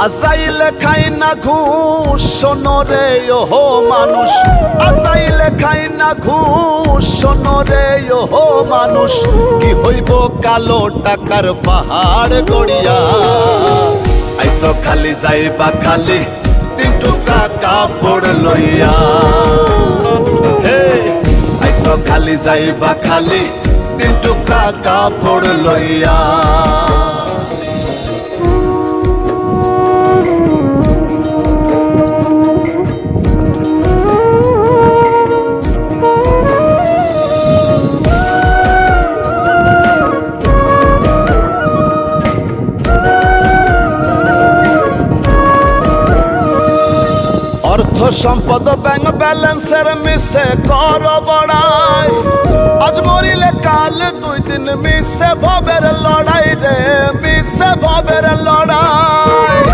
আজরাইলে খাই না ঘুষ শোনো রে ওহো মানুষ, আজরাইলে খাই না ঘুষ শোনো রে ওহো মানুষ। কি হইব কালো টাকার পাহাড় গড়িয়া, আইসো খালি যাইবা খালি 3 টুকরা কাপড় লইয়া। হে আইসো খালি যাইবা খালি 3 টুকরা কাপড় লইয়া। অর্থ সম্পদ ব্যাংক ব্যালেন্সের মিশে কর বড়াই, আজ মরিলে কাল 2 দিন মিশে ভবের লড়াই রে, মিশে ভবের লড়াই।